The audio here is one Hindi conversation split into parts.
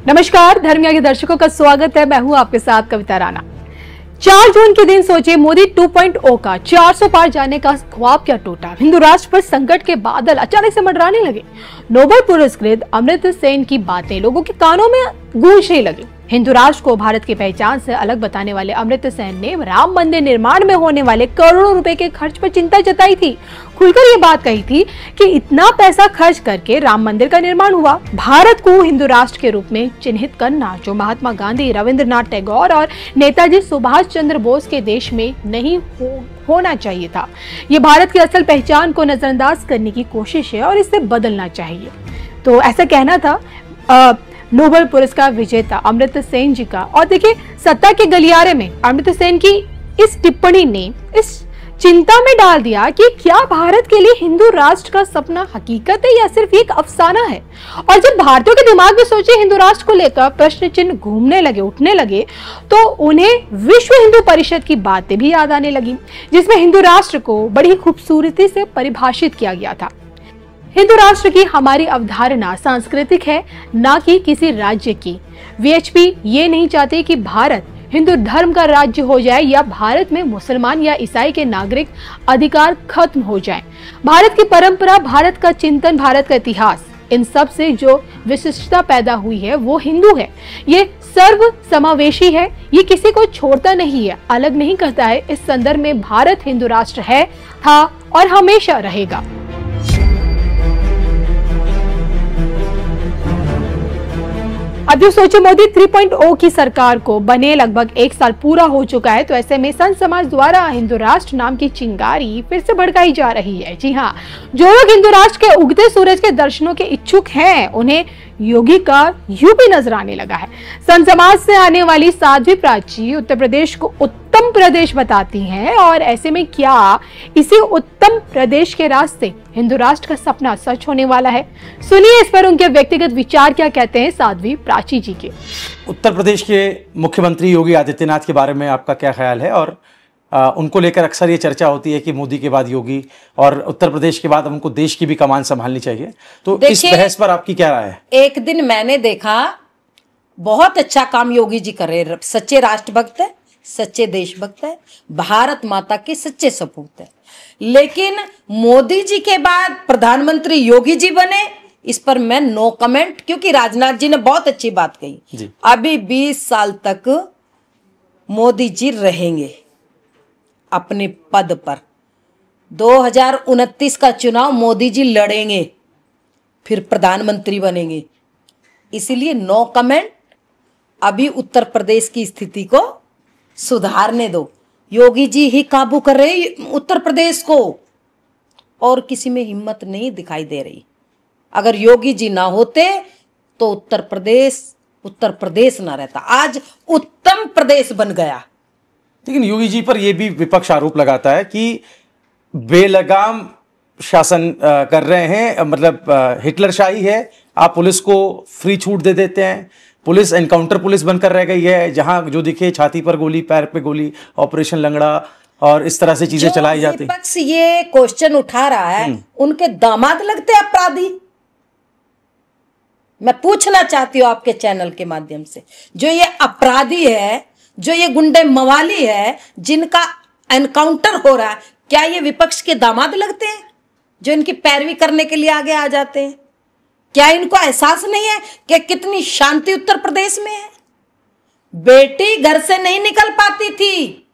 नमस्कार, धर्मिया के दर्शकों का स्वागत है। मैं हूं आपके साथ कविता राणा। 4 जून के दिन सोचे मोदी 2.0 का 400 पार जाने का ख्वाब क्या टूटा। हिंदू राष्ट्र पर संकट के बादल अचानक से मंडराने लगे। नोबेल पुरस्कृत अमर्त्य सेन की बातें लोगों के कानों में गूंजने लगी। हिंदू राष्ट्र को भारत की पहचान से अलग बताने वाले अमर्त्य सेन ने राम मंदिर निर्माण में होने वाले करोड़ों रुपए के खर्च पर चिंता जताई थी। खुलकर ये बात कही थी कि इतना पैसा खर्च करके राम मंदिर का निर्माण हुआ। भारत को हिंदू राष्ट्र के रूप में चिन्हित करना जो महात्मा गांधी, रविंद्रनाथ टैगोर और नेताजी सुभाष चंद्र बोस के देश में नहीं होना चाहिए था। ये भारत की असल पहचान को नजरअंदाज करने की कोशिश है और इसे बदलना चाहिए। तो ऐसा कहना था नोबेल पुरस्कार विजेता अमर्त्य सेन जी का। और देखिए, सत्ता के गलियारे में अमर्त्य सेन की इस टिप्पणी ने इस चिंता में डाल दिया कि क्या भारत के लिए हिंदू राष्ट्र का सपना हकीकत है या सिर्फ एक अफसाना है। और जब भारतीयों के दिमाग में सोचे हिंदू राष्ट्र को लेकर प्रश्न चिन्ह घूमने लगे, उठने लगे, तो उन्हें विश्व हिंदू परिषद की बातें भी याद आने लगी, जिसमें हिंदू राष्ट्र को बड़ी खूबसूरती से परिभाषित किया गया था। हिंदू राष्ट्र की हमारी अवधारणा सांस्कृतिक है, ना कि किसी राज्य की। वीएचपी ये नहीं चाहते कि भारत हिंदू धर्म का राज्य हो जाए या भारत में मुसलमान या ईसाई के नागरिक अधिकार खत्म हो जाएं। भारत की परंपरा, भारत का चिंतन, भारत का इतिहास, इन सब से जो विशिष्टता पैदा हुई है वो हिंदू है। ये सर्व समावेशी है, ये किसी को छोड़ता नहीं है, अलग नहीं करता है। इस संदर्भ में भारत हिंदू राष्ट्र है, था और हमेशा रहेगा। अब जो सोचे मोदी 3.0 की सरकार को बने लगभग 1 साल पूरा हो चुका है, तो ऐसे में संत समाज द्वारा हिंदू राष्ट्र नाम की चिंगारी फिर से भड़काई जा रही है। जी हाँ, जो लोग हिंदू राष्ट्र के उगते सूरज के दर्शनों के इच्छुक हैं, उन्हें योगी का यूपी नजर आने लगा है। संत समाज से आने वाली साध्वी प्राची उत्तर प्रदेश को उत्तम प्रदेश बताती हैं, और ऐसे में क्या इसी उत्तम प्रदेश के रास्ते हिंदू राष्ट्र का सपना सच होने वाला है? सुनिए इस पर उनके व्यक्तिगत विचार क्या कहते हैं साध्वी प्राची जी के। उत्तर प्रदेश के मुख्यमंत्री योगी आदित्यनाथ के बारे में आपका क्या ख्याल है? और उनको लेकर अक्सर ये चर्चा होती है कि मोदी के बाद योगी और उत्तर प्रदेश के बाद हमको देश की भी कमान संभालनी चाहिए। तो इस बहस पर आपकी क्या राय है? एक दिन मैंने देखा, बहुत अच्छा काम योगी जी कर रहे, सच्चे राष्ट्रभक्त है, सच्चे देशभक्त है, भारत माता के सच्चे सपूत है। लेकिन मोदी जी के बाद प्रधानमंत्री योगी जी बने, इस पर मैं नो कमेंट, क्योंकि राजनाथ जी ने बहुत अच्छी बात कही। अभी 20 साल तक मोदी जी रहेंगे अपने पद पर। 2029 का चुनाव मोदी जी लड़ेंगे, फिर प्रधानमंत्री बनेंगे। इसीलिए नो कमेंट। अभी उत्तर प्रदेश की स्थिति को सुधारने दो। योगी जी ही काबू कर रहे उत्तर प्रदेश को, और किसी में हिम्मत नहीं दिखाई दे रही। अगर योगी जी ना होते तो उत्तर प्रदेश ना रहता, आज उत्तम प्रदेश बन गया। लेकिन योगी जी पर यह भी विपक्ष आरोप लगाता है कि बेलगाम शासन कर रहे हैं, मतलब हिटलरशाही है। आप पुलिस को फ्री छूट दे देते हैं, पुलिस एनकाउंटर पुलिस बनकर रह गई है, जहां जो दिखे छाती पर गोली, पैर पे गोली, ऑपरेशन लंगड़ा और इस तरह से चीजें चलाई जाती। विपक्ष ये क्वेश्चन उठा रहा है, उनके दामाद लगते अपराधी? मैं पूछना चाहती हूँ आपके चैनल के माध्यम से, जो ये अपराधी है, जो ये गुंडे मवाली है, जिनका एनकाउंटर हो रहा है, क्या ये विपक्ष के दामाद लगते हैं जो इनकी पैरवी करने के लिए आगे आ जाते हैं? क्या इनको एहसास नहीं है कि कितनी शांति उत्तर प्रदेश में है? बेटी घर से नहीं निकल पाती थी,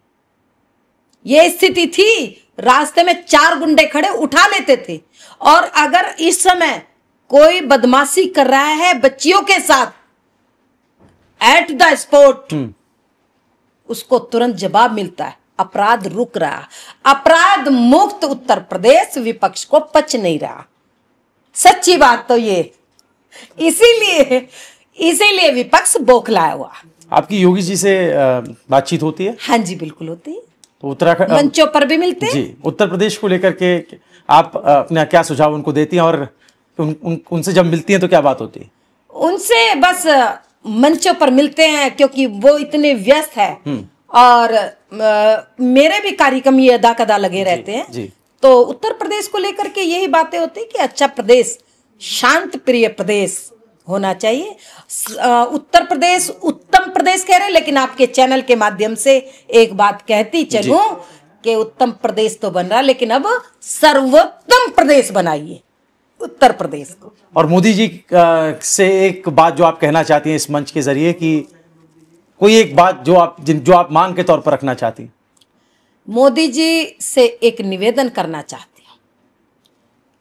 ये स्थिति थी, रास्ते में 4 गुंडे खड़े उठा लेते थे। और अगर इस समय कोई बदमाशी कर रहा है बच्चियों के साथ एट द स्पॉट, उसको तुरंत जवाब मिलता है, अपराध रुक रहा। अपराध मुक्त उत्तर प्रदेश विपक्ष को पच नहीं रहा, सच्ची बात तो ये। इसीलिए विपक्ष बौखलाया हुआ। आपकी योगी जी से बातचीत होती है? हाँ जी, बिल्कुल होती है। तो उत्तराखंड मंचों पर भी मिलते हैं जी। उत्तर प्रदेश को लेकर के आप अपना क्या सुझाव उनको देती हैं, और उनसे जब मिलती हैं तो क्या बात होती है? उनसे बस मंचों पर मिलते हैं, क्योंकि वो इतने व्यस्त है, और मेरे भी कार्यक्रम ये अदा कदा लगे रहते हैं जी। तो उत्तर प्रदेश को लेकर के यही बातें होती है कि अच्छा प्रदेश, शांत प्रिय प्रदेश, होना चाहिए। उत्तर प्रदेश उत्तम प्रदेश कह रहे हैं, लेकिन आपके चैनल के माध्यम से एक बात कहती चलूं कि उत्तम प्रदेश तो बन रहा, लेकिन अब सर्वोत्तम प्रदेश बनाइए उत्तर प्रदेश को। और मोदी जी से एक बात जो आप कहना चाहती हैं इस मंच के जरिए, कि कोई एक बात जो आप मांग के तौर पर रखना चाहती हैं। मोदी जी से एक निवेदन करना चाहती हूं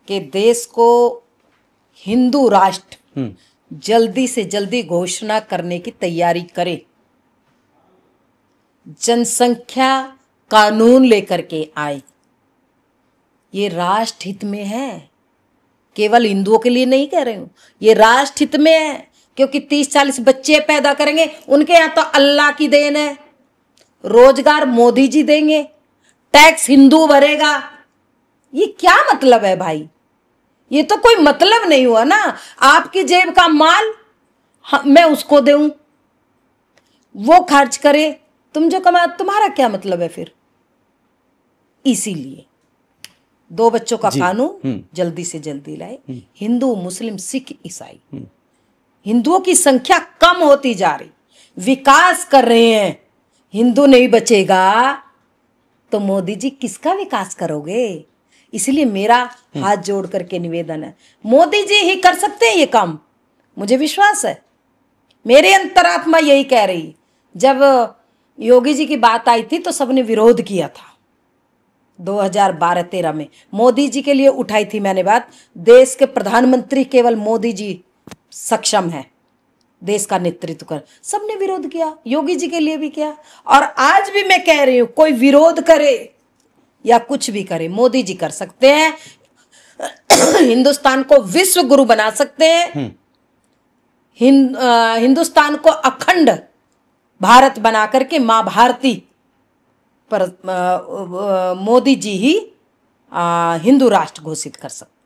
कि देश को हिंदू राष्ट्र जल्दी से जल्दी घोषणा करने की तैयारी करे। जनसंख्या कानून लेकर के आए। ये राष्ट्र हित में है, केवल हिंदुओं के लिए नहीं कह रही हूं, ये राष्ट्र हित में है। क्योंकि 30-40 बच्चे पैदा करेंगे, उनके यहां तो अल्लाह की देन है। रोजगार मोदी जी देंगे, टैक्स हिंदू भरेगा। ये क्या मतलब है भाई? ये तो कोई मतलब नहीं हुआ ना। आपकी जेब का माल मैं उसको दूं, वो खर्च करे, तुम जो कमा, तुम्हारा क्या मतलब है फिर? इसीलिए 2 बच्चों का कानून जल्दी से जल्दी लाए। हिंदू, मुस्लिम, सिख, ईसाई, हिंदुओं की संख्या कम होती जा रही, विकास कर रहे हैं। हिंदू नहीं बचेगा तो मोदी जी किसका विकास करोगे? इसलिए मेरा हाथ जोड़ करके निवेदन है, मोदी जी ही कर सकते हैं ये काम, मुझे विश्वास है। मेरे अंतरात्मा यही कह रही। जब योगी जी की बात आई थी तो सबने विरोध किया था 2012-13 में। मोदी जी के लिए उठाई थी मैंने बात। देश के प्रधानमंत्री केवल मोदी जी सक्षम है देश का नेतृत्व कर। सबने विरोध किया, योगी जी के लिए भी किया। और आज भी मैं कह रही हूं, कोई विरोध करे या कुछ भी करे, मोदी जी कर सकते हैं। हिंदुस्तान को विश्व गुरु बना सकते हैं। हिंदुस्तान को अखंड भारत बना करके मां भारती पर मोदी जी ही हिंदू राष्ट्र घोषित कर सकते हैं।